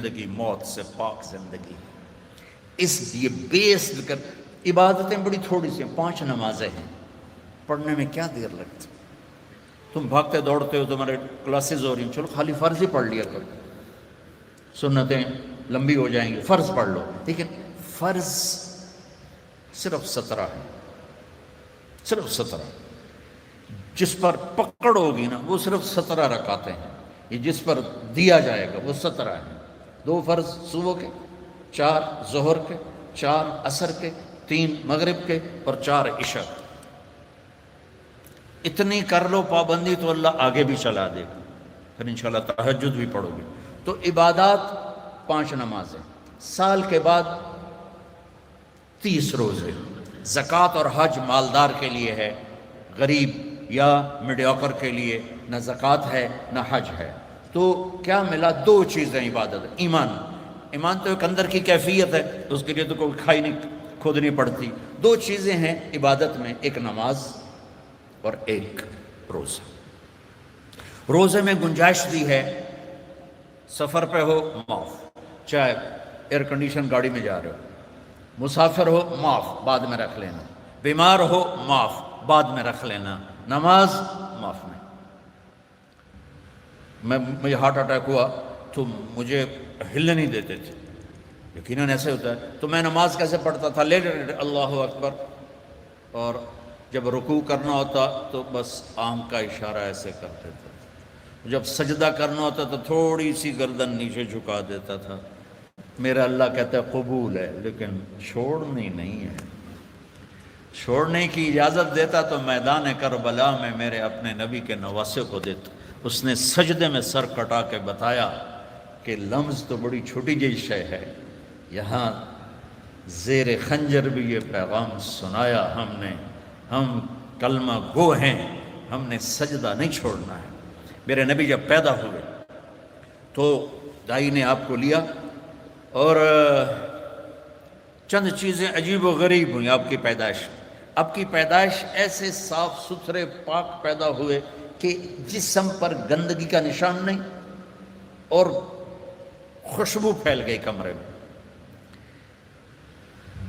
زندگی موت سے پاک زندگی، اس لیے بیس کر عبادتیں بڑی تھوڑی سی ہیں، 5 نمازیں ہیں، پڑھنے میں کیا دیر لگتی؟ تم بھاگتے دوڑتے ہو، تمہارے کلاسز ہو رہی ہیں، چلو خالی فرض ہی پڑھ لیا کرو، سنتیں لمبی ہو جائیں گی، فرض پڑھ لو. لیکن فرض صرف 17 ہے، صرف 17. جس پر پکڑ ہوگی نا وہ صرف 17 رکعتیں ہیں. یہ جس پر دیا جائے گا وہ 17 ہیں. 2 فرض صبح کے، 4 ظہر کے، 4 عصر کے، 3 مغرب کے اور 4 عشاء کے. اتنی کر لو پابندی تو اللہ آگے بھی چلا دے گا. پھر انشاءاللہ تہجد بھی پڑھو گے. تو عبادات 5 نمازیں، سال کے بعد 30 روزے. زکوٰۃ اور حج مالدار کے لیے ہے، غریب یا میڈیوکر کے لیے نہ زکوٰۃ ہے نہ حج ہے. تو کیا ملا؟ 2 چیزیں عبادت. ایمان تو ایک اندر کی کیفیت ہے، اس کے لیے تو کوئی کھائی نہیں کھودنی پڑتی. 2 چیزیں ہیں عبادت میں، ایک نماز اور ایک روزہ. روزے میں گنجائش دی ہے، سفر پہ ہو معاف، چاہے ایئر کنڈیشن گاڑی میں جا رہے ہو، مسافر ہو معاف، بعد میں رکھ لینا، بیمار ہو معاف، بعد میں رکھ لینا، نماز معاف نہیں. مجھے ہارٹ اٹیک ہوا تو مجھے ہلنے نہیں دیتے تھے، یقیناً ایسے ہوتا ہے. تو میں نماز کیسے پڑھتا تھا؟ لے اللہ اکبر، اور جب رکوع کرنا ہوتا تو بس آنکھ کا اشارہ ایسے کرتے تھے. جب سجدہ کرنا ہوتا تو تھوڑی سی گردن نیچے جھکا دیتا تھا. میرا اللہ کہتا ہے قبول ہے، لیکن چھوڑنی نہیں ہے. چھوڑنے کی اجازت دیتا تو میدان کربلا میں میرے اپنے نبی کے نواسے کو دیتا. اس نے سجدے میں سر کٹا کے بتایا کہ لمز تو بڑی چھوٹی جی شے ہے، یہاں زیر خنجر بھی یہ پیغام سنایا ہم نے، ہم کلمہ گو ہیں، ہم نے سجدہ نہیں چھوڑنا ہے. میرے نبی جب پیدا ہوئے تو دائی نے آپ کو لیا، اور چند چیزیں عجیب و غریب ہوئیں آپ کی پیدائش. آپ کی پیدائش ایسے صاف ستھرے پاک پیدا ہوئے کہ جسم پر گندگی کا نشان نہیں، اور خوشبو پھیل گئی کمرے میں.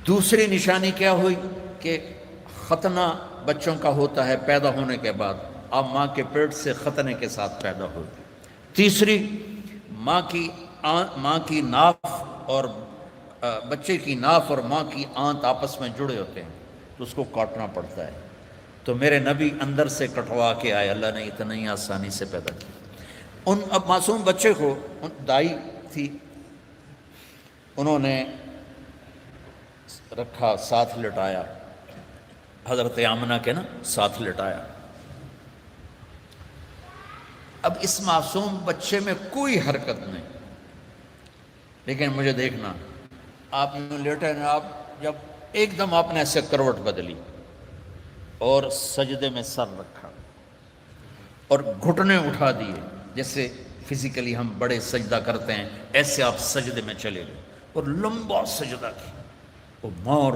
دوسری نشانی کیا ہوئی کہ ختنہ بچوں کا ہوتا ہے پیدا ہونے کے بعد، آپ ماں کے پیٹ سے ختنے کے ساتھ پیدا ہوئی. تیسری، ماں کی ناف اور بچے کی ناف اور ماں کی آنت آپس میں جڑے ہوتے ہیں تو اس کو کاٹنا پڑتا ہے. تو میرے نبی اندر سے کٹوا کے آئے، اللہ نے اتنا ہی آسانی سے پیدا کیا. اب معصوم بچے کو دائی تھی، انہوں نے رکھا، ساتھ لٹایا، حضرت آمنہ کے نا ساتھ لٹایا. اب اس معصوم بچے میں کوئی حرکت نہیں، لیکن مجھے دیکھنا، آپ لیٹے نا، آپ جب ایک دم آپ نے ایسے کروٹ بدلی اور سجدے میں سر رکھا اور گھٹنے اٹھا دیے، جیسے فزیکلی ہم بڑے سجدہ کرتے ہیں ایسے آپ سجدے میں چلے گئے اور لمبا سجدہ کیا. وہ ماں اور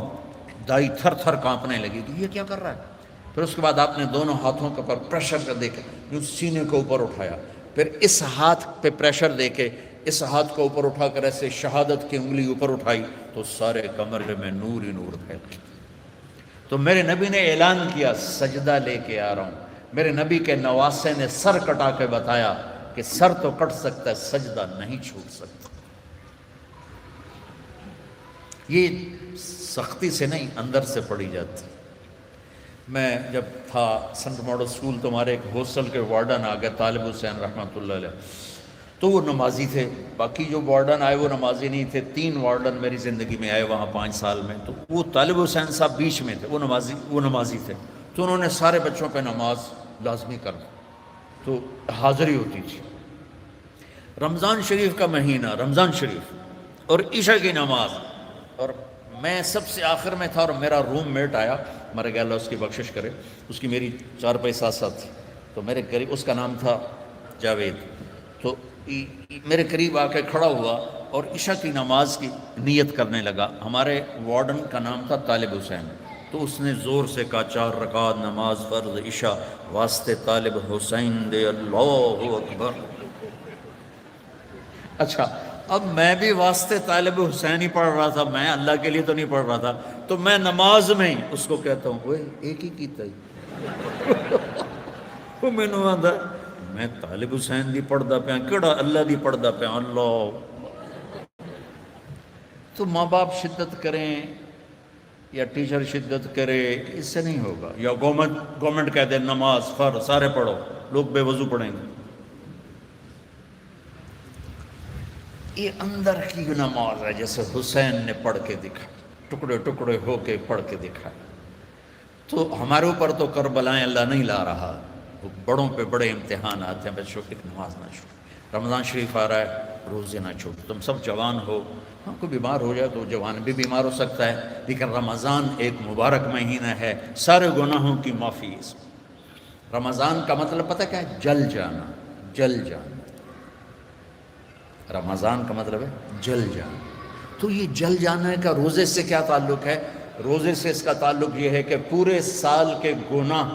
دائی تھر تھر کانپنے لگی کہ یہ کیا کر رہا ہے. پھر اس کے بعد آپ نے دونوں ہاتھوں کے اوپر پریشر کر دے کے یوں سینے کو اوپر اٹھایا، پھر اس ہاتھ پہ پریشر دے کے اس ہاتھ کو اوپر اٹھا کر ایسے شہادت کی انگلی اوپر اٹھائی تو سارے کمرے میں نور ہی نور پھیل گیا. تو میرے نبی نے اعلان کیا سجدہ لے کے آ رہا ہوں. میرے نبی کے نواسے نے سر کٹا کے بتایا کہ سر تو کٹ سکتا ہے، سجدہ نہیں چھوٹ سکتا. یہ سختی سے نہیں، اندر سے پڑھی جاتی. میں جب تھا سنٹ ماڈل اسکول تو ہمارے ایک ہاسٹل کے وارڈن آ گئے، طالب حسین رحمۃ اللہ علیہ، تو وہ نمازی تھے. باقی جو وارڈن آئے وہ نمازی نہیں تھے. 3 وارڈن میری زندگی میں آئے وہاں 5 سال میں. تو وہ طالب حسین صاحب بیچ میں تھے، وہ نمازی تھے. تو انہوں نے سارے بچوں پہ نماز لازمی کر دی، تو حاضری ہوتی تھی. رمضان شریف کا مہینہ، رمضان شریف اور عشاء کی نماز، اور میں سب سے آخر میں تھا، اور میرا روم میٹ آیا، مر گیا اللہ اس کی بخشش کرے، اس کی میری 4 پائی ساتھ ساتھ تھی. تو میرے قریب، اس کا نام تھا جاوید، تو میرے قریب آ کے کھڑا ہوا اور عشاء کی نماز کی نیت کرنے لگا. ہمارے وارڈن کا نام تھا طالب حسین. تو اس نے زور سے کہا 4 رکعت نماز فرض عشاء واسطے طالب حسین دے، اللہ اکبر. اچھا، اب میں بھی واسطے طالب حسین ہی پڑھ رہا تھا، میں اللہ کے لیے تو نہیں پڑھ رہا تھا، تو میں نماز میں اس کو کہتا ہوں اوے ایک ہی کیتا ہی وہ مینوں آندا میں طالب حسین دی پڑھدا پیا، کیڑا اللہ دی پڑھدا پیا اللہ۔ تو ماں باپ شدت کریں یا ٹیچر شدت کرے، اس سے نہیں ہوگا، یا گورنمنٹ کہہ دے نماز فرض سارے پڑھو، لوگ بے وضو پڑھیں گے۔ یہ اندر کی نماز ہے جیسے حسین نے پڑھ کے دکھا، ٹکڑے ٹکڑے ہو کے پڑھ کے دکھا۔ تو ہمارے اوپر تو کربلائیں اللہ نہیں لا رہا، بڑوں پہ بڑے امتحانات ہیں، بچوں ایک نماز نہ چھوڑو۔ رمضان شریف آ رہا ہے، روزے نہ چھوڑو۔ تم سب جوان ہو، ہاں کوئی بیمار ہو جائے تو جوان بھی بیمار ہو سکتا ہے، لیکن رمضان ایک مبارک مہینہ ہے، سارے گناہوں کی معافی ہے اس میں۔ رمضان کا مطلب پتہ کیا ہے؟ جل جانا، جل جانا۔ رمضان کا مطلب ہے جل جانا۔ تو یہ جل جانا کا روزے سے کیا تعلق ہے؟ روزے سے اس کا تعلق یہ ہے کہ پورے سال کے گناہ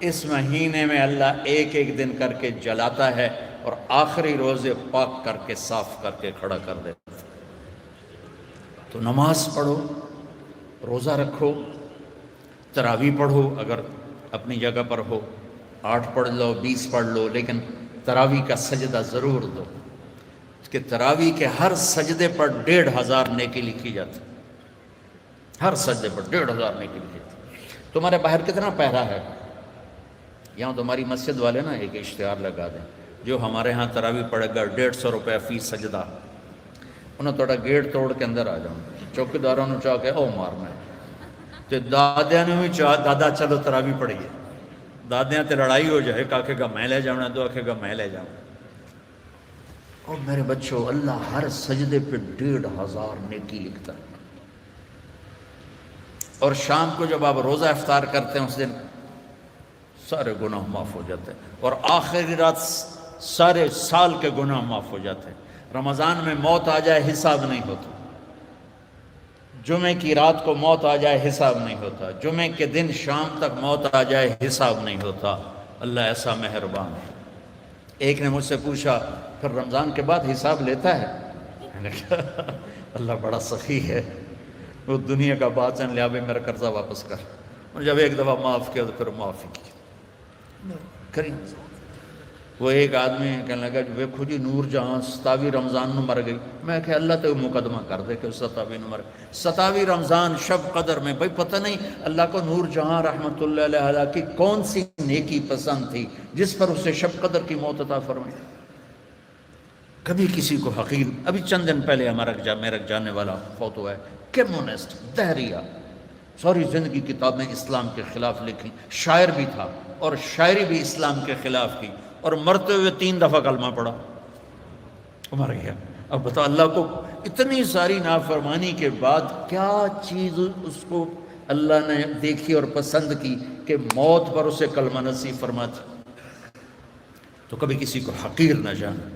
اس مہینے میں اللہ ایک ایک دن کر کے جلاتا ہے اور آخری روزے پاک کر کے صاف کر کے کھڑا کر دیتا ہے۔ تو نماز پڑھو، روزہ رکھو، تراویح پڑھو، اگر اپنی جگہ پر ہو 8 پڑھ لو 20 پڑھ لو، لیکن تراویح کا سجدہ ضرور دو کہ تراویح کے ہر سجدے پر 1500 نیکی لکھی جاتی، ہر سجدے پر 1500 نیکی لکھی جاتی۔ تمہارے باہر کتنا پہرا ہے؟ یہاں تمہاری مسجد والے نا ایک اشتہار لگا دیں، جو ہمارے ہاں تراویح پڑھے گا 150 روپے فی سجدہ، انہوں تھوڑا گیٹ توڑ کے اندر آ جاؤں، چوکیداروں نے چاہ کے او مارنا ہے تے دادیاں نے بھی چاہ دادا چلو تراویح پڑھیے، دادیاں تے لڑائی ہو جائے، ایک آکھے گا میں لے جاؤں، دو آکھے گا میں لے جاؤں۔ اور میرے بچوں، اللہ ہر سجدے پہ 1500 نیکی لکھتا ہے۔ اور شام کو جب آپ روزہ افطار کرتے ہیں اس دن سارے گناہ معاف ہو جاتے ہیں، اور آخری رات سارے سال کے گناہ معاف ہو جاتے ہیں۔ رمضان میں موت آ جائے حساب نہیں ہوتا، جمعے کی رات کو موت آ جائے حساب نہیں ہوتا، جمعے کے دن شام تک موت آ جائے حساب نہیں ہوتا۔ اللہ ایسا مہربان ہے۔ ایک نے مجھ سے پوچھا پھر رمضان کے بعد حساب لیتا ہے؟ میں نے کہا اللہ بڑا سخی ہے، وہ دنیا کا بادشاہ لیا بھی میرا قرضہ واپس کر، اور جب ایک دفعہ معاف کیا تو پھر معافی کی کریم۔ وہ ایک آدمی کہنے لگا ویکھو جی نور جہاں 27 رمضان نو مر گئی، میں کہ اللہ تو مقدمہ کر دے کہ 27 نو مر گئی، 27 رمضان شب قدر میں، بھئی پتہ نہیں اللہ کو نور جہاں رحمت اللہ علیہ کی کون سی نیکی پسند تھی جس پر اسے شب قدر کی موت عطا فرمائی۔ کبھی کسی کو حقیر، ابھی چند دن پہلے میرا جانے والا فوت ہوا ہے، کمیونسٹ، دہریہ، ساری زندگی کتابیں اسلام کے خلاف لکھی، شاعر بھی تھا اور شاعری بھی اسلام کے خلاف کی، اور مرتے ہوئے 3 دفعہ کلمہ پڑھا، مر گیا۔ اب بتا اللہ کو اتنی ساری نافرمانی کے بعد کیا چیز اس کو اللہ نے دیکھی اور پسند کی کہ موت پر اسے کلمہ نصیب فرماتی۔ تو کبھی کسی کو حقیر نہ جانا۔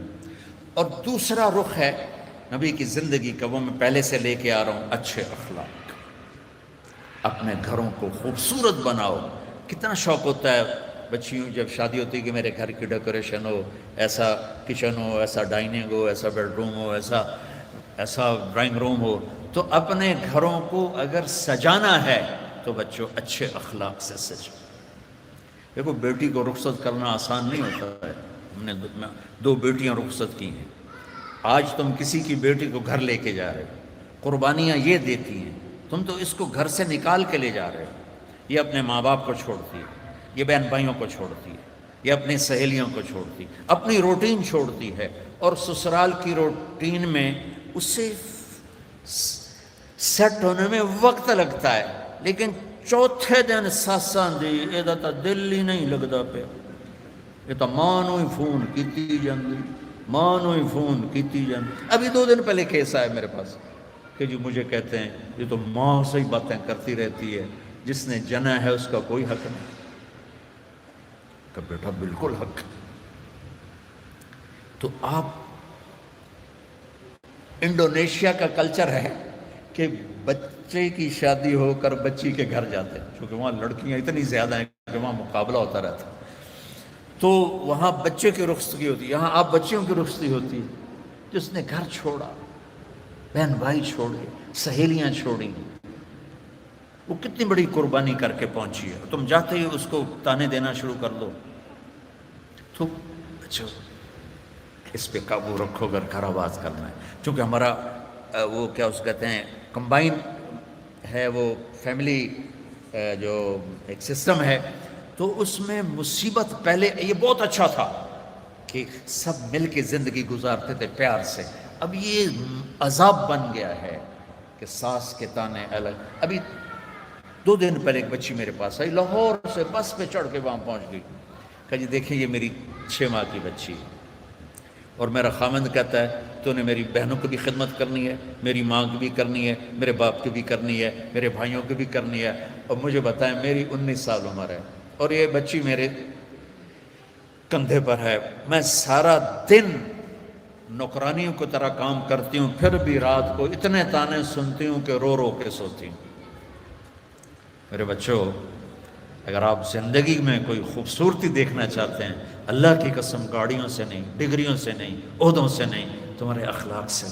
اور دوسرا رخ ہے نبی کی زندگی کا، وہ میں پہلے سے لے کے آ رہا ہوں، اچھے اخلاق۔ اپنے گھروں کو خوبصورت بناؤ۔ کتنا شوق ہوتا ہے بچیوں جب شادی ہوتی ہے کہ میرے گھر کی ڈیکوریشن ہو، ایسا کچن ہو، ایسا ڈائننگ ہو، ایسا بیڈ روم ہو، ایسا ڈرائنگ روم ہو۔ تو اپنے گھروں کو اگر سجانا ہے تو بچوں اچھے اخلاق سے سجو۔ دیکھو بیٹی کو رخصت کرنا آسان نہیں ہوتا ہے، ہم نے 2 بیٹیاں رخصت کی ہیں، آج تم کسی کی بیٹی کو گھر لے کے جا رہے ہو، قربانیاں یہ دیتی ہیں، تم تو اس کو گھر سے نکال کے لے جا رہے ہو۔ یہ اپنے ماں باپ کو چھوڑتی ہے، یہ بہن بھائیوں کو چھوڑتی ہے، یہ اپنی سہیلیوں کو چھوڑتی ہے، اپنی روٹین چھوڑتی ہے، اور سسرال کی روٹین میں اسے سیٹ ہونے میں وقت لگتا ہے، لیکن چوتھے دن ساساں دی یہ تا دل ہی نہیں لگتا پیا، یہ تو ماں نو ہی فون کیتی جاندی، ماں نو ہی فون کیتی جاندی۔ ابھی 2 دن پہلے کیس آیا میرے پاس کہ جی مجھے کہتے ہیں یہ تو ماں سے ہی باتیں کرتی رہتی ہے، جس نے جنا ہے اس کا کوئی حق نہیں۔ کہ بیٹا بالکل حق۔ تو آپ انڈونیشیا کا کلچر ہے کہ بچے کی شادی ہو کر بچی کے گھر جاتے ہیں، چونکہ وہاں لڑکیاں اتنی زیادہ ہیں کہ وہاں مقابلہ ہوتا رہتا ہے، تو وہاں بچے کی رخصتی ہوتی ہے، یہاں آپ بچیوں کی رخصتی ہوتی ہے۔ جس نے گھر چھوڑا بہن بھائی چھوڑے، سہیلیاں چھوڑیں، وہ کتنی بڑی قربانی کر کے پہنچی ہے، تم جاتے ہی اس کو تانے دینا شروع کر دو تو اچھا اس پہ قابو رکھو اگر گھر آباد کرنا ہے. چونکہ ہمارا وہ کیا اس کہتے ہیں کمبائن ہے، وہ فیملی جو ایک سسٹم ہے، تو اس میں مصیبت پہلے یہ بہت اچھا تھا کہ سب مل کے زندگی گزارتے تھے پیار سے. اب یہ عذاب بن گیا ہے کہ ساس کے تانے الگ. ابھی 2 دن پہلے ایک بچی میرے پاس آئی، لاہور سے بس پہ چڑھ کے وہاں پہنچ گئی. کہا جی دیکھیں یہ میری 6 ماہ کی بچی ہے، اور میرا خامند کہتا ہے تو نے میری بہنوں کی بھی خدمت کرنی ہے، میری ماں کی بھی کرنی ہے، میرے باپ کی بھی کرنی ہے، میرے بھائیوں کی بھی کرنی ہے. اور مجھے بتائیں میری 19 سال عمر ہے اور یہ بچی میرے کندھے پر ہے. میں سارا دن نوکرانیوں کی طرح کام کرتی ہوں، پھر بھی رات کو اتنے تانے سنتی ہوں کہ رو رو کے سوتی ہوں. میرے بچوں، اگر آپ زندگی میں کوئی خوبصورتی دیکھنا چاہتے ہیں، اللہ کی قسم گاڑیوں سے نہیں، ڈگریوں سے نہیں، عہدوں سے نہیں، تمہارے اخلاق سے.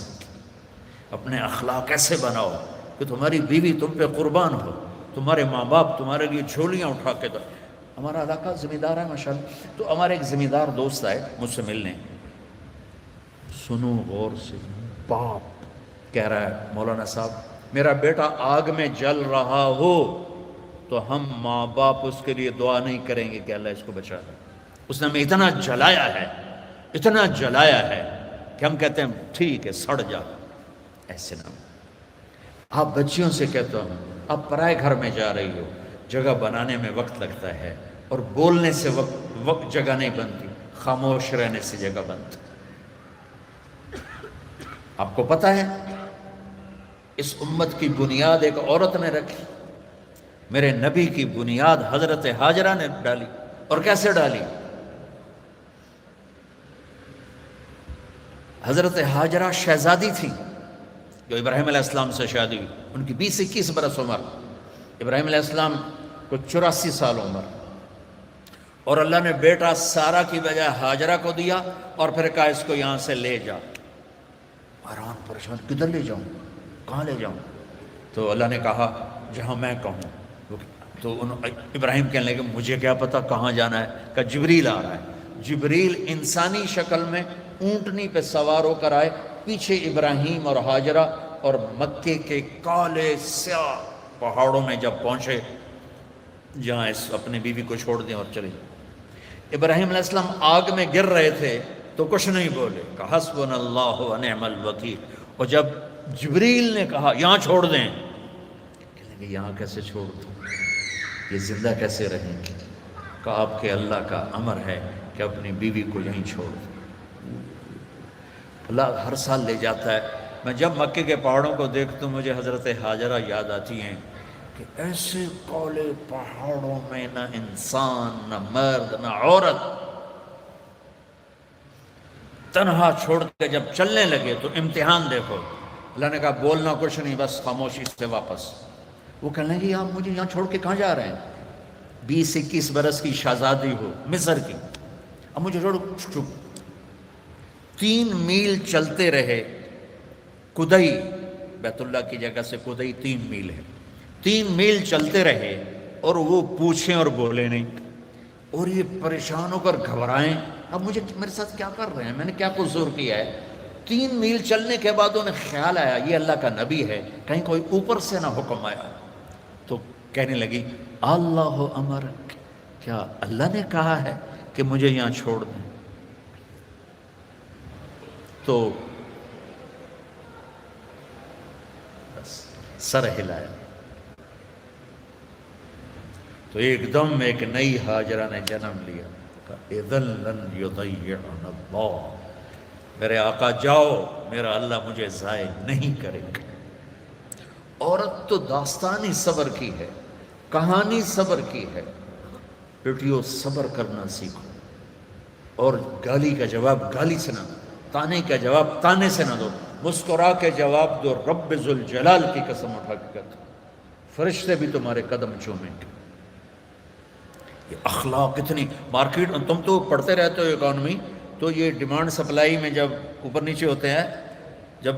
اپنے اخلاق ایسے بناؤ کہ تمہاری بیوی تم پہ قربان ہو، تمہارے ماں باپ تمہارے لیے جھولیاں اٹھا کے دو. ہمارا علاقہ زمیندار ہے ماشاءاللہ، تو ہمارے ایک زمیندار دوست آئے مجھ سے ملنے. سنو غور سے، باپ کہہ رہا ہے مولانا صاحب میرا بیٹا آگ میں جل رہا ہو تو ہم ماں باپ اس کے لیے دعا نہیں کریں گے کہ اللہ اس کو بچا دے. اس نے ہمیں اتنا جلایا ہے، اتنا جلایا ہے کہ ہم کہتے ہیں ٹھیک ہے سڑ جا. ایسے نہ آپ بچیوں سے کہتا ہوں، آپ پرائے گھر میں جا رہی ہو، جگہ بنانے میں وقت لگتا ہے اور بولنے سے وقت جگہ نہیں بنتی، خاموش رہنے سے جگہ بنتی. آپ کو پتہ ہے اس امت کی بنیاد ایک عورت نے رکھی، میرے نبی کی بنیاد حضرت ہاجرہ نے ڈالی. اور کیسے ڈالی؟ حضرت ہاجرہ شہزادی تھی جو ابراہیم علیہ السلام سے شادی ہوئی، ان کی 20-21 برس عمر، ابراہیم علیہ السلام کو 84 سال عمر. اور اللہ نے بیٹا سارا کی بجائے ہاجرہ کو دیا اور پھر کہا اس کو یہاں سے لے جا. حیران پریشان، کدھر لے جاؤں، کہاں لے جاؤں؟ تو اللہ نے کہا جہاں میں کہوں. تو ابراہیم کہنے لگے مجھے کیا پتا کہاں جانا ہے؟ کہ جبریل آ رہا ہے. جبریل انسانی شکل میں اونٹنی پہ سوار ہو کر آئے، پیچھے ابراہیم اور ہاجرہ، اور مکے کے کالے سیاہ پہاڑوں میں جب پہنچے جہاں اس اپنی بیوی کو چھوڑ دیں اور چلے. ابراہیم علیہ السلام آگ میں گر رہے تھے تو کچھ نہیں بولے، کہ حسبنا اللہ و نعم الوکیل. اور جب جبریل نے کہا یہاں چھوڑ دیں، کہنے لگے یہاں کیسے چھوڑ دوں، یہ زندہ کیسے رہیں گے؟ کہ آپ کے اللہ کا امر ہے کہ اپنی بیوی کو یہیں چھوڑ دیں. اللہ ہر سال لے جاتا ہے. میں جب مکے کے پہاڑوں کو دیکھتا ہوں مجھے حضرت ہاجرہ یاد آتی ہیں کہ ایسے کالے پہاڑوں میں نہ انسان، نہ مرد، نہ عورت، تنہا چھوڑ کے جب چلنے لگے تو امتحان دیکھو. اللہ نے کہا بولنا کچھ نہیں، بس خاموشی سے واپس. وہ کہنے لگے آپ مجھے یہاں چھوڑ کے کہاں جا رہے ہیں؟ 20-21 برس کی شہزادی ہو مصر کی، اب مجھے چھوڑ. 3 میل چلتے رہے. کدئی بیت اللہ کی جگہ سے کدئی 3 میل ہے. 3 میل چلتے رہے اور وہ پوچھیں اور بولے نہیں. اور یہ پریشان ہو کر گھبرائیں اب مجھے میرے ساتھ کیا کر رہے ہیں، میں نے کیا قصور کیا ہے. 3 میل چلنے کے بعد انہیں خیال آیا یہ اللہ کا نبی ہے، کہیں کوئی اوپر سے نہ حکم آیا. تو کہنے لگی اللہ امر، کیا اللہ نے کہا ہے کہ مجھے یہاں چھوڑ دیں؟ تو بس سر ہلایا. تو ایک دم ایک نئی ہاجرہ نے جنم لیا. اذن لن یضیعنا اللہ، میرے آقا جاؤ، میرا اللہ مجھے ضائع نہیں کرے گا. عورت تو داستانی صبر کی ہے، کہانی صبر کی ہے. بیٹیوں صبر کرنا سیکھو، اور گالی کا جواب گالی سے نہ دو، تانے کا جواب تانے سے نہ دو، مسکرا کے جواب دو. رب ذوالجلال کی قسم اٹھا کے کہتا ہوں فرشتے بھی تمہارے قدم چومیں گے. یہ اخلاق اتنی مارکیٹ، تم تو پڑھتے رہتے ہو اکانومی، تو یہ ڈیمانڈ سپلائی میں جب اوپر نیچے ہوتے ہیں، جب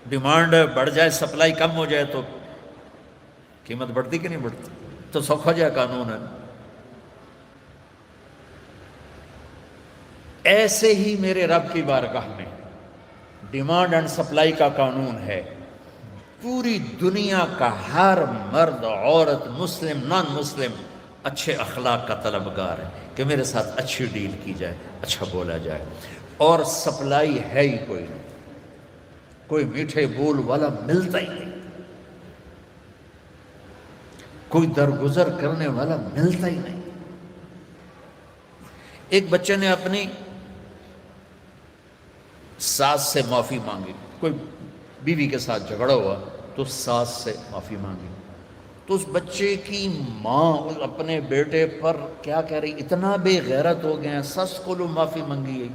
ڈیمانڈ بڑھ جائے، سپلائی کم ہو جائے تو قیمت بڑھتی کہ نہیں بڑھتی؟ تو سوکھا جائے قانون ہے۔ ایسے ہی میرے رب کی بارگاہ میں ڈیمانڈ اینڈ سپلائی کا قانون ہے۔ پوری دنیا کا ہر مرد، عورت، مسلم، نان مسلم اچھے اخلاق کا طلبگار ہے کہ میرے ساتھ اچھی ڈیل کی جائے، اچھا بولا جائے۔ اور سپلائی ہے ہی کوئی نہیں، کوئی میٹھے بول والا ملتا ہی نہیں، کوئی درگزر کرنے والا ملتا ہی نہیں۔ ایک بچے نے اپنی ساس سے معافی مانگی، کوئی بیوی کے ساتھ جھگڑا ہوا تو ساس سے معافی مانگی، تو اس بچے کی ماں اپنے بیٹے پر کیا کہہ رہی، اتنا بے غیرت ہو گئے ہیں، سس کو لو معافی مانگی ہے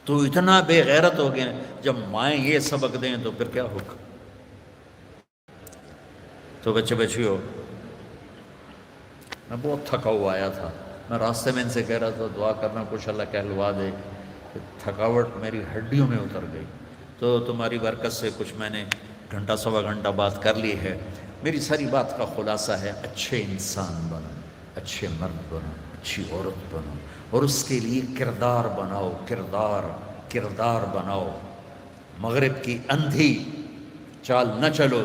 تو اتنا بے غیرت ہو گئے ہیں۔ جب مائیں یہ سبق دیں تو پھر کیا ہوگا؟ تو بچے بچیوں، میں بہت تھکا ہوا آیا تھا، میں راستے میں ان سے کہہ رہا تھا دعا کرنا کچھ اللہ کہلوا دے، تھکاوٹ میری ہڈیوں میں اتر گئی۔ تو تمہاری برکت سے کچھ میں نے گھنٹہ سوا گھنٹہ بات کر لی ہے۔ میری ساری بات کا خلاصہ ہے، اچھے انسان بنو، اچھے مرد بنو، اچھی عورت بنو، اور اس کے لیے کردار بناؤ، کردار بناؤ۔ مغرب کی اندھی چال نہ چلو۔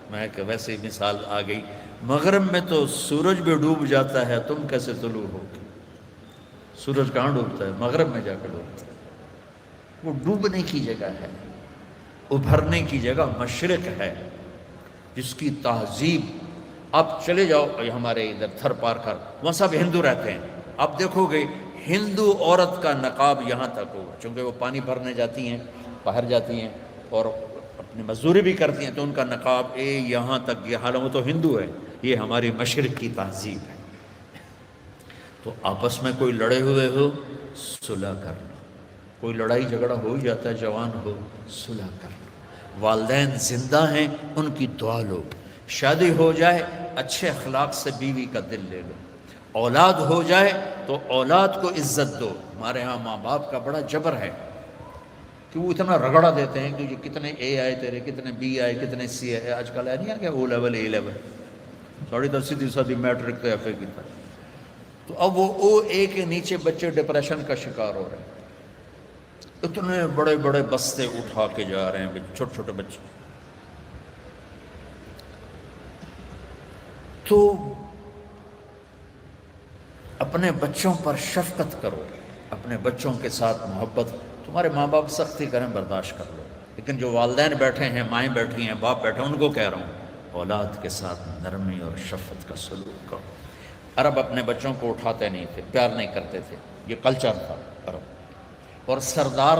میں کہ ویسے ہی مثال آ گئی، مغرب میں تو سورج بھی ڈوب جاتا ہے، تم کیسے طلوع ہو؟ سورج کہاں ڈوبتا ہے؟ مغرب میں جا کے ڈوبتا ہے۔ وہ ڈوبنے کی جگہ ہے، ابھرنے کی جگہ مشرق ہے، جس کی تہذیب، آپ چلے جاؤ ہمارے ادھر تھر پار کر، وہاں سب ہندو رہتے ہیں، آپ دیکھو گے ہندو عورت کا نقاب یہاں تک ہوگا، چونکہ وہ پانی بھرنے جاتی ہیں، باہر جاتی ہیں اور اپنی مزدوری بھی کرتی ہیں، تو ان کا نقاب یہاں تک، یہ حالانکہ وہ تو ہندو ہے، یہ ہماری مشرق کی تہذیب ہے۔ تو آپس میں کوئی لڑے ہوئے ہو، صلح کر لو، کوئی لڑائی جھگڑا ہو جاتا ہے، جوان ہو، صلح کر لو۔ والدین زندہ ہیں، ان کی دعا لو۔ شادی ہو جائے، اچھے اخلاق سے بیوی کا دل لے لو۔ اولاد ہو جائے تو اولاد کو عزت دو۔ ہمارے ہاں ماں باپ کا بڑا جبر ہے کہ وہ اتنا رگڑا دیتے ہیں کہ یہ کتنے اے آئے تیرے، کتنے بی آئے، کتنے سی آئے۔ آج کل ہے نہیں کہ او لیول اے لیول، 10.5 میٹرک تو ایف اے کی تھا، تو اب وہ او اے کے نیچے بچے ڈپریشن کا شکار ہو رہے ہیں۔ اتنے بڑے بڑے بستے اٹھا کے جا رہے ہیں چھوٹے چھوٹے بچے۔ تو اپنے بچوں پر شفقت کرو، اپنے بچوں کے ساتھ محبت۔ تمہارے ماں باپ سختی کریں، برداشت کر لو، لیکن جو والدین بیٹھے ہیں، مائیں بیٹھی ہیں، باپ بیٹھے ہیں، ان کو کہہ رہا ہوں اولاد کے ساتھ نرمی اور شفقت کا سلوک کرو۔ عرب اپنے بچوں کو اٹھاتے نہیں تھے، پیار نہیں کرتے تھے، یہ کلچر تھا عرب۔ اور سردار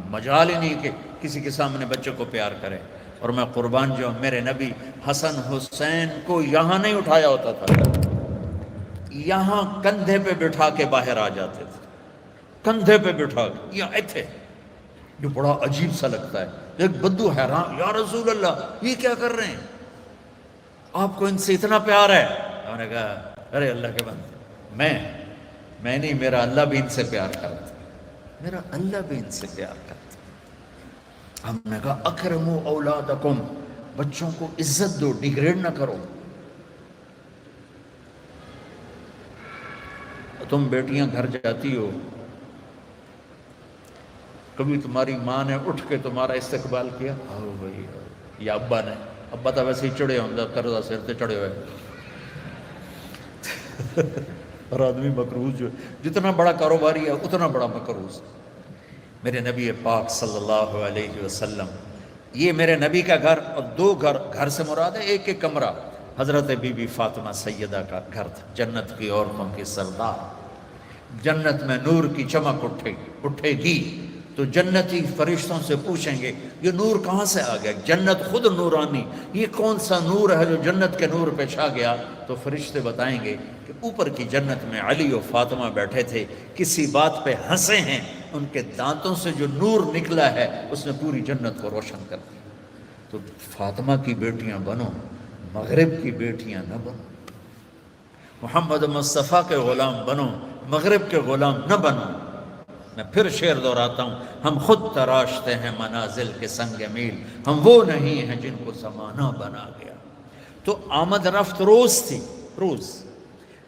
مجال ہی نہیں کہ کسی کے سامنے بچے کو پیار کرے۔ اور میں قربان جو میرے نبی حسن حسین کو یہاں نہیں اٹھایا ہوتا تھا، یہاں کندھے پہ بٹھا کے باہر آ جاتے تھے، کندھے پہ بٹھا کے یہاں تھے۔ جو بڑا عجیب سا لگتا ہے۔ ایک بدو حیران، یا رسول اللہ یہ کیا کر رہے ہیں، آپ کو ان سے اتنا پیار ہے؟ انہوں نے کہا ارے اللہ کے بندے، میں نہیں، میرا اللہ بھی ان سے پیار کرتا، میرا اللہ بھی ان سے پیار کرتا۔ ہم نے کہا اکرموا اولادکم، بچوں کو عزت دو، ڈیگریڈ نہ کرو۔ تم بیٹیاں گھر جاتی ہو، کبھی تمہاری ماں نے اٹھ کے تمہارا استقبال کیا؟ آؤ بھائی، یا ابا نے؟ ابا تو ویسے ہی چڑھے ہوں، قرضہ سر تے چڑھے ہوئے، اور آدمی مقروض جو جتنا بڑا کاروباری ہے اتنا بڑا مقروض۔ میرے نبی پاک صلی اللہ علیہ وسلم، یہ میرے نبی کا گھر، اور دو گھر سے مراد ہے ایک ایک کمرہ، حضرت بی بی فاطمہ سیدہ کا گھر تھا، جنت کی عورتوں کی سردار۔ جنت میں نور کی چمک اٹھے گی تو جنتی فرشتوں سے پوچھیں گے یہ نور کہاں سے آ گیا؟ جنت خود نورانی، یہ کون سا نور ہے جو جنت کے نور پہ چھا گیا؟ تو فرشتے بتائیں گے کہ اوپر کی جنت میں علی و فاطمہ بیٹھے تھے، کسی بات پہ ہنسے ہیں، ان کے دانتوں سے جو نور نکلا ہے اس نے پوری جنت کو روشن کر دیا۔ تو فاطمہ کی بیٹیاں بنو، مغرب کی بیٹیاں نہ بنو۔ محمد مصطفیٰ کے غلام بنو، مغرب کے غلام نہ بنو۔ میں پھر شعر دہراتا ہوں، ہم خود تراشتے ہیں منازل کے سنگ میل، ہم وہ نہیں ہیں جن کو زمانہ بنا گیا۔ تو آمد رفت روز تھی، روز۔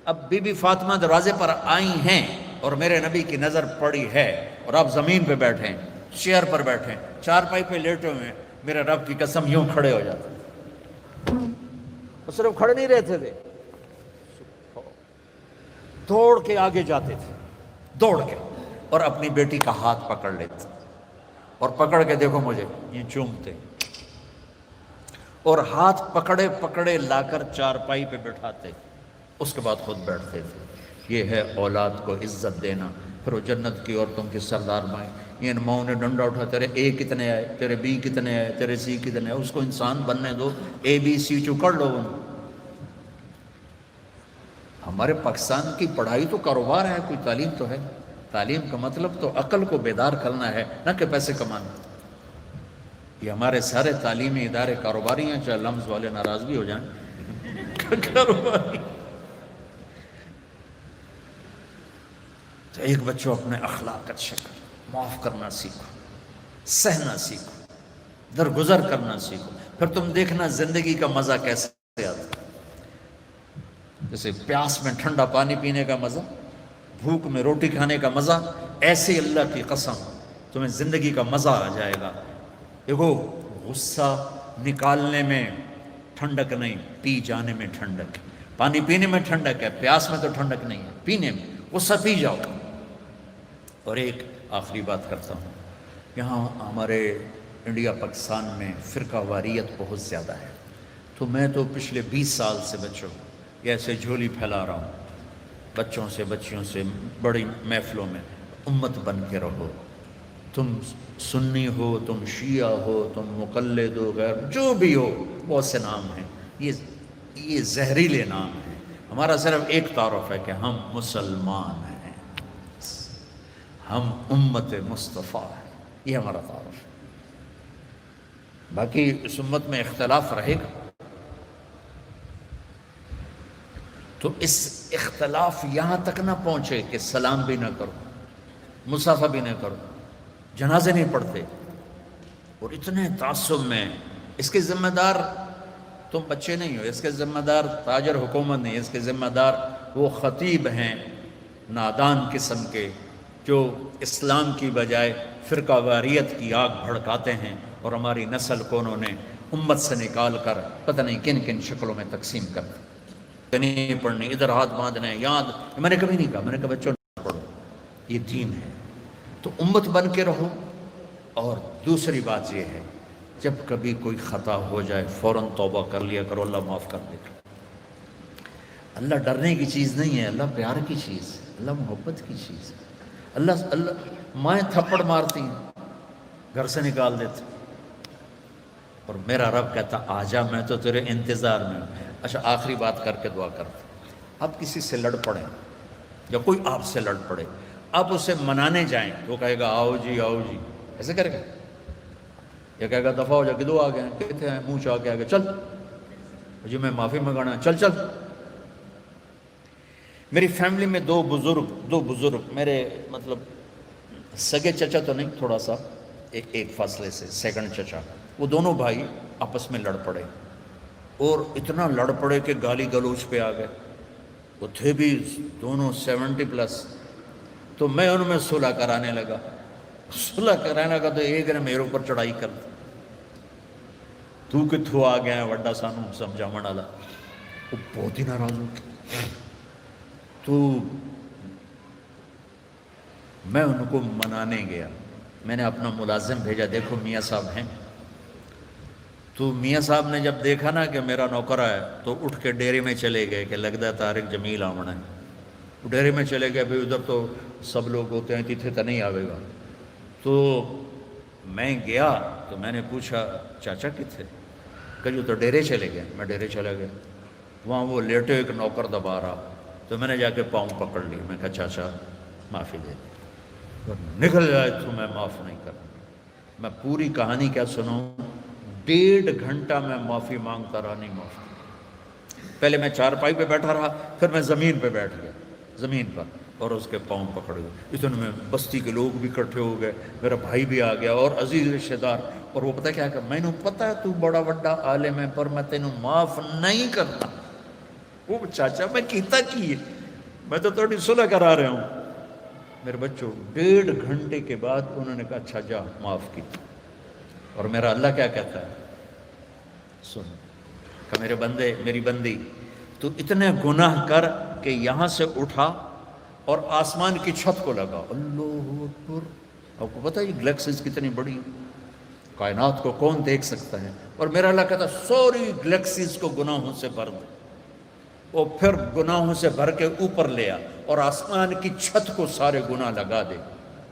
اب بی بی فاطمہ دروازے پر آئی ہیں اور میرے نبی کی نظر پڑی ہے، اور آپ زمین پہ بیٹھے ہیں، چیئر پر بیٹھے ہیں، چارپائی پہ لیٹے ہوئے ہیں، میرے رب کی قسم یوں کھڑے ہو جاتے ہیں۔ وہ صرف کھڑے نہیں رہتے تھے، دوڑ کے آگے جاتے تھے، دوڑ کے، اور اپنی بیٹی کا ہاتھ پکڑ لیتے اور پکڑ کے دیکھو مجھے یہ چومتے، اور ہاتھ پکڑے پکڑے لا کر چارپائی پہ بٹھاتے، اس کے بعد خود بیٹھتے تھے۔ یہ ہے اولاد کو عزت دینا۔ پھر وہ جنت کی عورتوں کی سردار مائیں، ان ماؤں نے ڈنڈا اٹھا، تیرے اے کتنے آئے، تیرے بی کتنے آئے، تیرے سی کتنے آئے، اس کو انسان بننے دو، اے بی سی چکڑ لو ان۔ ہمارے پاکستان کی پڑھائی تو کاروبار ہے، کوئی تعلیم تو ہے؟ تعلیم کا مطلب تو عقل کو بیدار کرنا ہے، نہ کہ پیسے کمانا۔ یہ ہمارے سارے تعلیمی ادارے کاروباری ہیں، چاہے لمز والے ناراض بھی ہو جائیں، کاروباری۔ تو ایک بچوں اپنے اخلاق اچھے کرو، معاف کرنا سیکھو، سہنا سیکھو، درگزر کرنا سیکھو، پھر تم دیکھنا زندگی کا مزہ کیسے آتا ہے۔ جیسے پیاس میں ٹھنڈا پانی پینے کا مزہ، بھوک میں روٹی کھانے کا مزہ، ایسے اللہ کی قسم تمہیں زندگی کا مزہ آ جائے گا۔ دیکھو غصہ نکالنے میں ٹھنڈک نہیں، پی جانے میں ٹھنڈک ہے۔ پانی پینے میں ٹھنڈک ہے، پیاس میں تو ٹھنڈک نہیں ہے، پینے میں غصہ پی جاؤ۔ اور ایک آخری بات کرتا ہوں، یہاں ہمارے انڈیا پاکستان میں فرقہ واریت بہت زیادہ ہے، تو میں تو پچھلے 20 سال سے بچوں یہ ایسے جھولی پھیلا رہا ہوں بچوں سے، بچیوں سے، بڑی محفلوں میں، امت بن کے رہو۔ تم سنی ہو، تم شیعہ ہو، تم مقلد ہو، غیر جو بھی ہو، بہت سے نام ہیں، یہ زہریلے نام ہیں۔ ہمارا صرف ایک تعارف ہے کہ ہم مسلمان ہیں، ہم امت مصطفیٰ ہیں، یہ ہمارا تعارف ہے۔ باقی اس امت میں اختلاف رہے گا، تو اس اختلاف یہاں تک نہ پہنچے کہ سلام بھی نہ کرو، مصافحہ بھی نہ کرو، جنازے نہیں پڑھتے، اور اتنے تعصب میں۔ اس کے ذمہ دار تم بچے نہیں ہو، اس کے ذمہ دار تاجر حکومت نہیں، اس کے ذمہ دار وہ خطیب ہیں نادان قسم کے، جو اسلام کی بجائے فرقہ واریت کی آگ بھڑکاتے ہیں، اور ہماری نسل کو انہوں نے امت سے نکال کر پتہ نہیں کن کن شکلوں میں تقسیم کر دی۔ نہیں پڑھنی، ادھر ہاتھ باندھنے، یاد، میں نے کبھی نہیں کہا، میں نے کہا بچوں نہ پڑھو، یہ دین ہے۔ تو امت بن کے رہو۔ اور دوسری بات یہ ہے، جب کبھی کوئی خطا ہو جائے فوراً توبہ کر لیا کرو، اللہ معاف کر دے گا۔ اللہ ڈرنے کی چیز نہیں ہے، اللہ پیار کی چیز ہے، اللہ محبت کی چیز ہے۔ اللہ مائیں تھپڑ مارتی ہیں، گھر سے نکال دیتے، اور میرا رب کہتا آجا، میں تو تیرے انتظار میں ہوں۔ اچھا آخری بات کر کے دعا کرتے، آپ کسی سے لڑ پڑیں یا کوئی آپ سے لڑ پڑے، آپ اسے منانے جائیں، وہ کہے گا آؤ جی آؤ جی، ایسے کرے گا؟ یا کہے گا دفعہ ہو جا، کدو آ گئے ہیں، کہتے ہیں منہ چاہ کے آگے، چل جی میں معافی منگانا، چل چل۔ میری فیملی میں دو بزرگ میرے مطلب سگے چچا تو نہیں، تھوڑا سا ایک فاصلے سے سیکنڈ چچا، وہ دونوں بھائی آپس میں لڑ پڑے، اور اتنا لڑ پڑے کہ گالی گلوچ پہ آ گئے۔ وہ تھے بھی دونوں 70+، تو میں ان میں صلح کرانے لگا تو ایک نے میرے اوپر چڑھائی کر دی، تو کتھوں آ گیا وڈا سانو سمجھاون والا۔ وہ بہت ہی ناراض ہو گیا، تو میں ان کو منانے گیا، میں نے اپنا ملازم بھیجا، دیکھو میاں صاحب ہیں۔ تو میاں صاحب نے جب دیکھا نا کہ میرا نوکر ہے، تو اٹھ کے ڈیرے میں چلے گئے کہ لگتا ہے طارق جمیل آونا ہے۔ ڈیرے میں چلے گئے، بھئی ادھر تو سب لوگ ہوتے ہیں، تیتھے تو نہیں آوے گا۔ تو میں گیا تو میں نے پوچھا چاچا کتھے؟ کہ جو تو ڈیرے چلے گئے۔ میں ڈیرے چلا گیا، وہاں وہ لیٹے ایک نوکر دبا رہا، تو میں نے جا کے پاؤں پکڑ لی، میں کہا چاچا معافی دے دے، نکل جائے تو میں معاف نہیں کروں۔ میں پوری کہانی کیا سناؤں، 1.5 گھنٹہ میں معافی مانگتا رہا، نہیں معاف۔ پہلے میں چارپائی پہ بیٹھا رہا، پھر میں زمین پہ بیٹھ گیا، زمین پر، اور اس کے پاؤں پکڑ گئے. اتنے میں بستی کے لوگ بھی اکٹھے ہو گئے, میرا بھائی بھی آ گیا اور عزیز رشتہ دار. اور وہ پتہ کیا کہ میں نے پتہ ہے تو بڑا بڑا عالم ہے پر میں تینوں معاف نہیں کرتا. وہ چاچا میں کیتا کی ہے, میں تو تھوڑی صلح کرا رہا ہوں. میرے بچوں 1.5 گھنٹے کے بعد انہوں نے کہا اچھا جا معاف کی. اور میرا اللہ کیا کہتا ہے, سن کہ میرے بندے میری بندی تو اتنے گناہ کر کہ یہاں سے اٹھا اور آسمان کی چھت کو لگا. اللہ اکبر. آپ کو پتہ ہے یہ گلیکسیز کتنی بڑی ہیں, کائنات کو کون دیکھ سکتا ہے. اور میرا اللہ کہتا ہے سوری گلیکسیز کو گناہوں سے بھر دے. وہ پھر گناہوں سے بھر کے اوپر لیا اور آسمان کی چھت کو سارے گناہ لگا دے.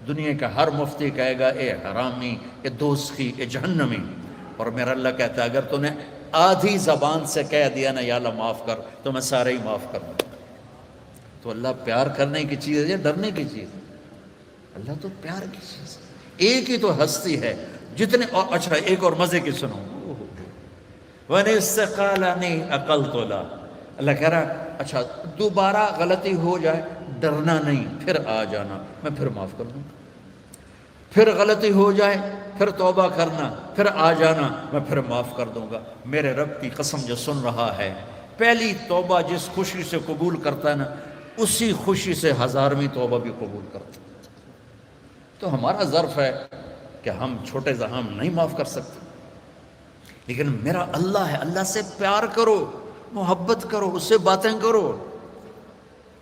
دنیا کا ہر مفتی کہے گا اے حرامی, اے دوزخی, اے جہنمی. اور میرا اللہ کہتا ہے اگر تو نے آدھی زبان سے کہہ دیا نا یا اللہ معاف کر, تو میں سارے ہی معاف کر دوں. تو اللہ پیار کرنے کی چیز ہے یا ڈرنے کی چیز ہے؟ اللہ تو پیار کی چیز ہے. ایک ہی تو ہستی ہے جتنے. اور اچھا ایک اور مزے کی سنو, وَنِسْتَقَالَنِي أَقَلْتُ لَا. اللہ کہہ رہا اچھا دوبارہ غلطی ہو جائے ڈرنا نہیں, پھر آ جانا میں پھر معاف کر دوں. پھر غلطی ہو جائے پھر توبہ کرنا, پھر آ جانا میں پھر معاف کر دوں گا. میرے رب کی قسم جو سن رہا ہے, پہلی توبہ جس خوشی سے قبول کرتا ہے نا, اسی خوشی سے 1000ویں توبہ بھی قبول کرتا ہے. تو ہمارا ظرف ہے کہ ہم چھوٹے ہم نہیں معاف کر سکتے, لیکن میرا اللہ ہے. اللہ سے پیار کرو, محبت کرو, اس سے باتیں کرو,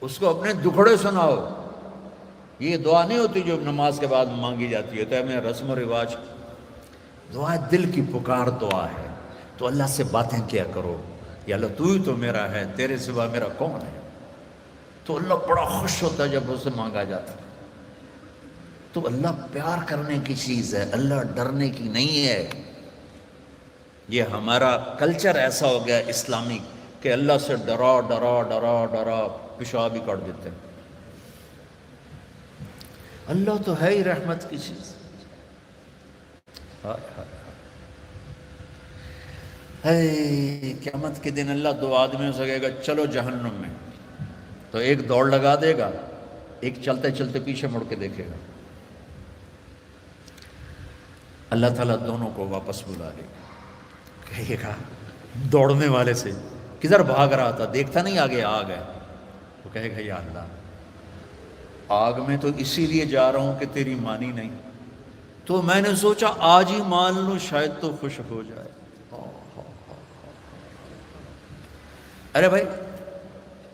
اس کو اپنے دکھڑے سناؤ. یہ دعا نہیں ہوتی جو نماز کے بعد مانگی جاتی ہے, تو میں رسم و رواج. دعا دل کی پکار دعا ہے. تو اللہ سے باتیں کیا کرو, یا اللہ تو ہی تو میرا ہے, تیرے سوا میرا کون ہے. تو اللہ بڑا خوش ہوتا ہے جب اسے مانگا جاتا ہے. تو اللہ پیار کرنے کی چیز ہے, اللہ ڈرنے کی نہیں ہے. یہ ہمارا کلچر ایسا ہو گیا اسلامی کہ اللہ سے ڈرا ڈرا ڈرا ڈرا پیشاب ہی کر دیتے ہیں. اللہ تو ہے ہی رحمت کی چیز. قیامت کے دن اللہ 2 آدمیوں سے کہے گا چلو جہنم میں, تو ایک دوڑ لگا دے گا, ایک چلتے چلتے پیچھے مڑ کے دیکھے گا. اللہ تعالیٰ دونوں کو واپس بلا لے گا, کہے گا دوڑنے والے سے کدھر بھاگ رہا تھا, دیکھتا نہیں آگے آگ ہے. وہ کہے گا یا اللہ آگ میں تو اسی لیے جا رہا ہوں کہ تیری مانی نہیں, تو میں نے سوچا آج ہی مان لوں شاید تو خوش ہو جائے. ارے بھائی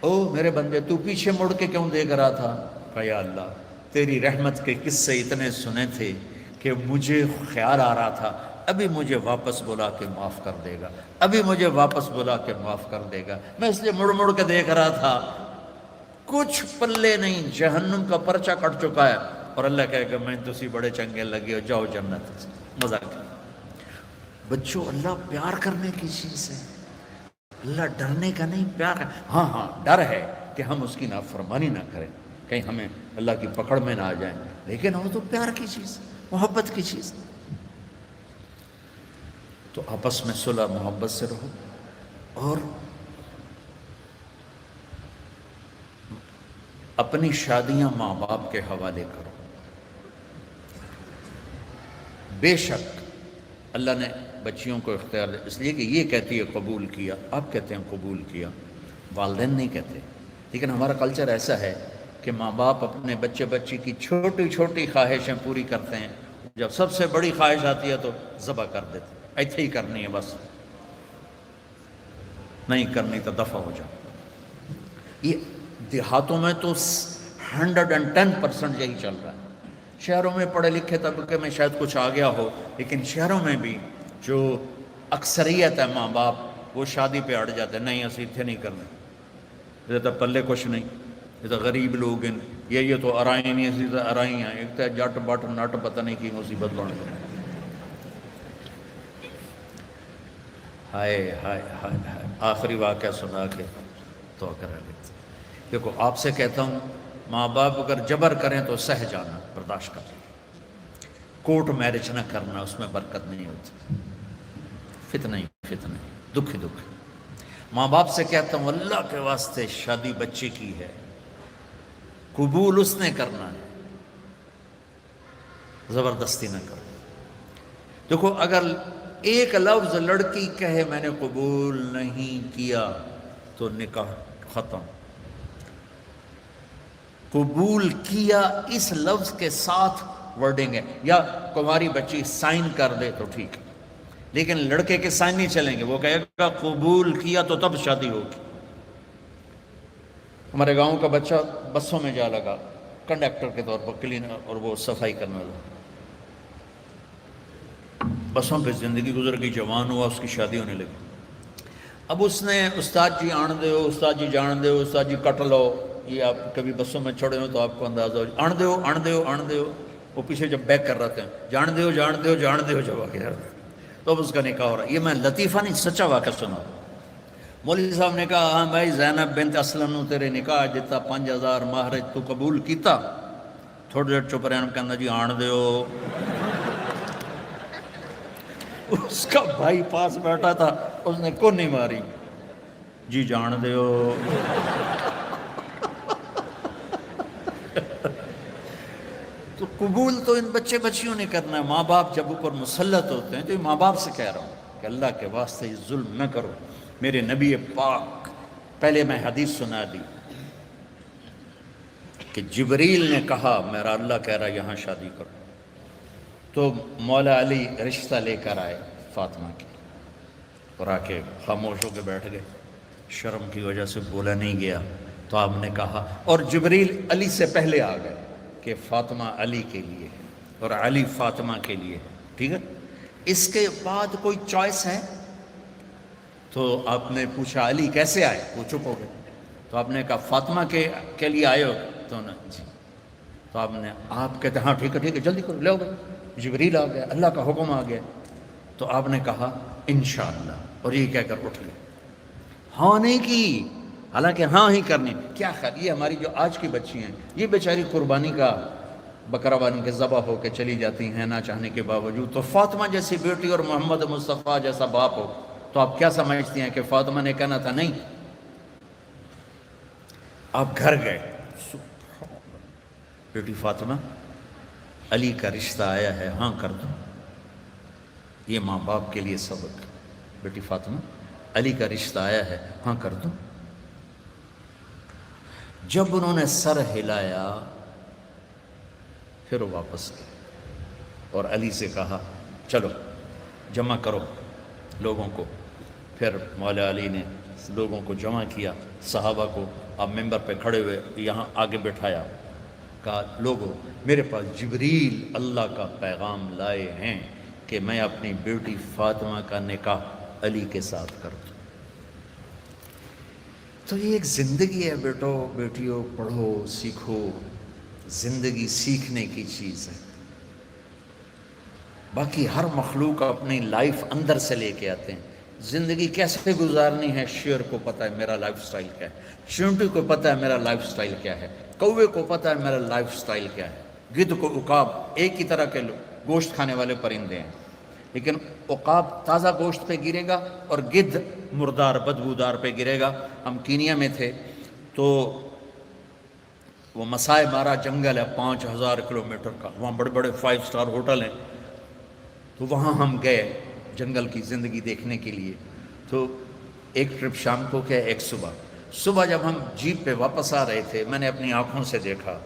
او میرے بندے تو پیچھے مڑ کے کیوں دیکھ رہا تھا؟ کہا یا اللہ تیری رحمت کے قصے اتنے سنے تھے کہ مجھے خیال آ رہا تھا ابھی مجھے واپس بلا کے معاف کر دے گا, ابھی مجھے واپس بلا کے معاف کر دے گا. میں اس لیے مڑ مڑ کے دیکھ رہا تھا, کچھ پلے نہیں, جہنم کا پرچہ کٹ چکا ہے. اور اللہ کہے گا میں تسی بڑے چنگے لگے ہو, جاؤ جنت. مزہ کیا بچوں, اللہ پیار کرنے کی چیز ہے, اللہ ڈرنے کا نہیں, پیار کا. ہاں ہاں ڈر ہے کہ ہم اس کی نافرمانی نہ کریں, کہیں ہمیں اللہ کی پکڑ میں نہ آ جائیں, لیکن وہ تو پیار کی چیز, محبت کی چیز. تو آپس میں صلح محبت سے رہو اور اپنی شادیاں ماں باپ کے حوالے کرو. بے شک اللہ نے بچیوں کو اختیار دیا, اس لیے کہ یہ کہتی ہے قبول کیا, آپ کہتے ہیں قبول کیا, والدین نہیں کہتے. لیکن ہمارا کلچر ایسا ہے کہ ماں باپ اپنے بچے بچی کی چھوٹی چھوٹی خواہشیں پوری کرتے ہیں, جب سب سے بڑی خواہش آتی ہے تو ذبح کر دیتے ہیں, ایسے ہی کرنی ہے بس, نہیں کرنی تو دفع ہو جاؤ. یہ دیہاتوں میں تو 110% یہی چل رہا ہے. شہروں میں پڑھے لکھے طبقے میں شاید کچھ آ گیا ہو, لیکن شہروں میں بھی جو اکثریت ہے ماں باپ وہ شادی پہ اڑ جاتے ہیں, نہیں اسی اتنے نہیں کرنا, یہ تو پلے کچھ نہیں, یہ تو غریب لوگ ہیں, یہ تو ارائی نہیں, اسی تو ارائی ہیں, ایک تو جٹ بٹ نٹ پتہ نہیں کی مصیبت بن گئی. ہائے ہائے ہائے ہائے, آخری واقعہ سنا کے تو کرا لیتے. دیکھو آپ سے کہتا ہوں, ماں باپ اگر جبر کریں تو سہ جانا, برداشت کرنا. کورٹ میرج نہ کرنا, اس میں برکت نہیں ہوتی, فتنہ ہی فتنہ, دکھ ہی دکھ. ماں باپ سے کہتا ہوں اللہ کے واسطے شادی بچے کی ہے, قبول اس نے کرنا ہے، زبردستی نہ کرو۔ دیکھو اگر ایک لفظ لڑکی کہے میں نے قبول نہیں کیا تو نکاح ختم۔ قبول کیا اس لفظ کے ساتھ ورڈنگ ہے، یا تمہاری بچی سائن کر دے تو ٹھیک ہے، لیکن لڑکے کے سائن نہیں چلیں گے، وہ کہے گا قبول کیا تو تب شادی ہوگی۔ ہمارے گاؤں کا بچہ بسوں میں جا لگا کنڈکٹر کے طور پر، کلینر اور وہ صفائی کرنے والا، بسوں پہ زندگی گزر گئی، جوان ہوا، اس کی شادی ہونے لگی۔ اب اس نے استاد جی آن دے ہو، استاد جی جان دے ہو، استاد جی کٹ لو، یہ آپ کبھی بسوں میں چھوڑے ہو تو آپ کو اندازہ ہو، آن دے ہو آن دے ہو آن دے ہو، وہ پیچھے جب بیک کر رہے تھے جان دے ہو جان دے ہو جان دے ہو، جب آ گیا تو اب اس کا نکاح ہو رہا ہے۔ یہ میں لطیفہ نہیں، سچا واقعہ سنا۔ مولوی صاحب نے کہا ہاں بھائی زینب بنت اسلم نو تیرے نکاح دیتا 5000 مہر تو قبول کیتا؟ تھوڑی دیر چپ رہن کہنا جی آن دے ہو۔ اس کا بھائی پاس بیٹھا تھا، اس نے کون نہیں ماری، جی جان دے ہو۔ تو قبول تو ان بچے بچیوں نے کرنا ہے، ماں باپ جب اوپر مسلط ہوتے ہیں تو یہ ماں باپ سے کہہ رہا ہوں کہ اللہ کے واسطے یہ ظلم نہ کرو۔ میرے نبی پاک، پہلے میں حدیث سنا دی کہ جبریل نے کہا میرا اللہ کہہ رہا یہاں شادی کرو، تو مولا علی رشتہ لے کر آئے فاطمہ کی، اور آ کے خاموش ہو کے بیٹھ گئے، شرم کی وجہ سے بولا نہیں گیا۔ تو آپ نے کہا، اور جبریل علی سے پہلے آ گئے کہ فاطمہ علی کے لیے اور علی فاطمہ کے لیے، ٹھیک ہے۔ اس کے بعد کوئی چوائس ہے؟ تو آپ نے پوچھا علی کیسے آئے؟ وہ چپ ہو گئے۔ تو آپ نے کہا فاطمہ کے لیے آئے ہو؟ تو جی۔ تو آپ کہتے ہاں ٹھیک ہے جلدی کرو، لے گئے، جبریل آ گیا، اللہ کا حکم آ گیا۔ تو آپ نے کہا انشاءاللہ، اور یہ کہہ کر اٹھ گئے، ہاں نہیں کی، حالانکہ ہاں ہی کرنی۔ کیا خیال، یہ ہماری جو آج کی بچی ہیں، یہ بیچاری قربانی کا بکرا بن کے ذبح ہو کے چلی جاتی ہیں نہ چاہنے کے باوجود، تو فاطمہ جیسی بیٹی اور محمد مصطفیٰ جیسا باپ ہو تو آپ کیا سمجھتی ہیں کہ فاطمہ نے کہنا تھا نہیں؟ آپ گھر گئے، بیٹی فاطمہ علی کا رشتہ آیا ہے، ہاں کر دو۔ یہ ماں باپ کے لیے سبق، بیٹی فاطمہ علی کا رشتہ آیا ہے، ہاں کر دو۔ جب انہوں نے سر ہلایا پھر وہ واپس گئے اور علی سے کہا چلو جمع کرو لوگوں کو۔ پھر مولا علی نے لوگوں کو جمع کیا، صحابہ کو آپ ممبر پہ کھڑے ہوئے یہاں آگے بٹھایا، کہا لوگوں میرے پاس جبریل اللہ کا پیغام لائے ہیں کہ میں اپنی بیٹی فاطمہ کا نکاح علی کے ساتھ کر دوں۔ تو یہ ایک زندگی ہے بیٹو بیٹیوں، پڑھو سیکھو، زندگی سیکھنے کی چیز ہے۔ باقی ہر مخلوق اپنی لائف اندر سے لے کے آتے ہیں، زندگی کیسے گزارنی ہے شیر کو پتہ ہے میرا لائف سٹائل کیا ہے، چونٹی کو پتہ ہے میرا لائف سٹائل کیا ہے، کوے کو پتہ ہے میرا لائف سٹائل کیا ہے، گدھ کو عقاب ایک ہی طرح کے گوشت کھانے والے پرندے ہیں، لیکن عقاب تازہ گوشت پہ گرے گا اور گدھ مردار بدبودار پہ گرے گا۔ ہم کینیا میں تھے تو وہ مسائے مارا جنگل ہے 5000 کلومیٹر کا، وہاں بڑے بڑے 5 سٹار ہوٹل ہیں، تو وہاں ہم گئے جنگل کی زندگی دیکھنے کے لیے۔ تو ایک ٹرپ شام کو کیا ایک صبح جب ہم جیپ پہ واپس آ رہے تھے میں نے اپنی آنکھوں سے دیکھا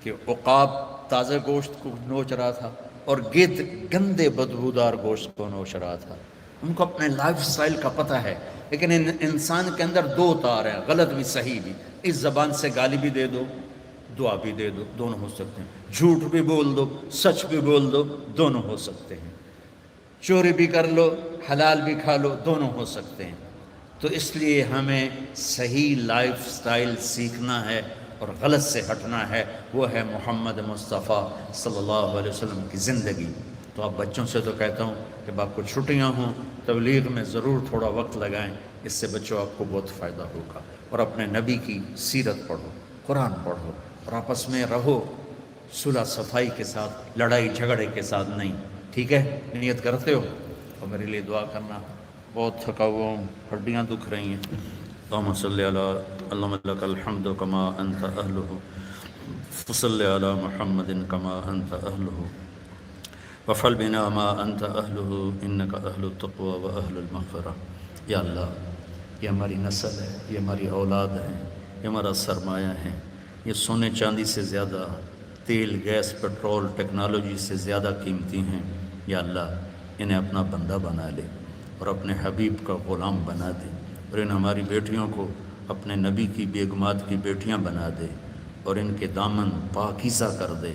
کہ عقاب تازہ گوشت کو نوچ رہا تھا اور گدھ گندے بدبودار گوشت کو نوچ رہا تھا۔ ان کو اپنے لائف سٹائل کا پتہ ہے، لیکن انسان کے اندر دو تار ہیں، غلط بھی صحیح بھی۔ اس زبان سے گالی بھی دے دو، دعا بھی دے دو، دونوں ہو سکتے ہیں، جھوٹ بھی بول دو، سچ بھی بول دو، دونوں ہو سکتے ہیں، چوری بھی کر لو، حلال بھی کھا لو، دونوں ہو سکتے ہیں۔ تو اس لیے ہمیں صحیح لائف سٹائل سیکھنا ہے اور غلط سے ہٹنا ہے، وہ ہے محمد مصطفیٰ صلی اللہ علیہ وسلم کی زندگی۔ تو آپ بچوں سے تو کہتا ہوں کہ آپ کو چھٹیاں ہوں تبلیغ میں ضرور تھوڑا وقت لگائیں، اس سے بچوں آپ کو بہت فائدہ ہوگا، اور اپنے نبی کی سیرت پڑھو، قرآن پڑھو، اور آپس میں رہو صلح صفائی کے ساتھ، لڑائی جھگڑے کے ساتھ نہیں، ٹھیک ہے؟ نیت کرتے ہو اور میرے لیے دعا کرنا، بہت تھکا ہوا ہوں، ہڈیاں دکھ رہی ہیں۔ اللہم صلی علی اللهم لك الحمد كما أنت أهله فصل على محمد كما أنت أهله وفعل بنا ما أنت أهله إنك أهل التقوى وأهل المغفرة. یا اللہ یہ ہماری نسل ہے، یہ ہماری اولاد ہے، یہ ہمارا سرمایہ ہے، یہ سونے چاندی سے زیادہ، تیل گیس پٹرول ٹیکنالوجی سے زیادہ قیمتی ہیں. یا اللہ انہیں اپنا بندہ بنا لے اور اپنے حبیب کا غلام بنا دے، اور ان ہماری بیٹیوں کو اپنے نبی کی بیگمات کی بیٹیاں بنا دے، اور ان کے دامن پاکیزہ کر دے،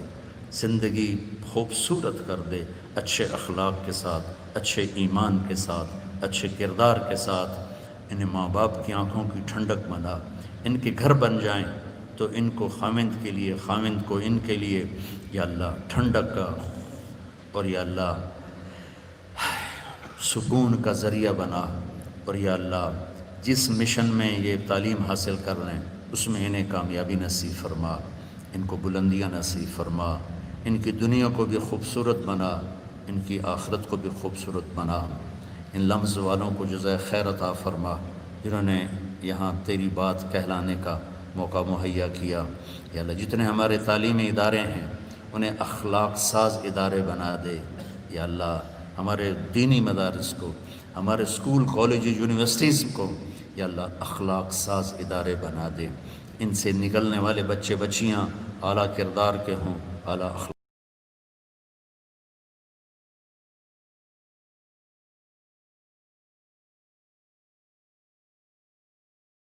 زندگی خوبصورت کر دے، اچھے اخلاق کے ساتھ، اچھے ایمان کے ساتھ، اچھے کردار کے ساتھ. انہیں ماں باپ کی آنکھوں کی ٹھنڈک بنا، ان کے گھر بن جائیں تو ان کو خاوند کے لیے، خاوند کو ان کے لیے یا اللہ ٹھنڈک کا اور یا اللہ سکون کا ذریعہ بنا. اور یا اللہ جس مشن میں یہ تعلیم حاصل کر رہے ہیں اس میں انہیں کامیابی نصیب فرما، ان کو بلندیاں نصیب فرما، ان کی دنیا کو بھی خوبصورت بنا، ان کی آخرت کو بھی خوبصورت بنا. ان لمز والوں کو جزائے خیر عطا فرما جنہوں نے یہاں تیری بات کہلانے کا موقع مہیا کیا. یا اللہ جتنے ہمارے تعلیمی ادارے ہیں انہیں اخلاق ساز ادارے بنا دے. یا اللہ ہمارے دینی مدارس کو، ہمارے اسکول کالج یونیورسٹیز کو یا اللہ اخلاق ساز ادارے بنا دے. ان سے نکلنے والے بچے بچیاں اعلیٰ کردار کے ہوں، اعلیٰ اخلاق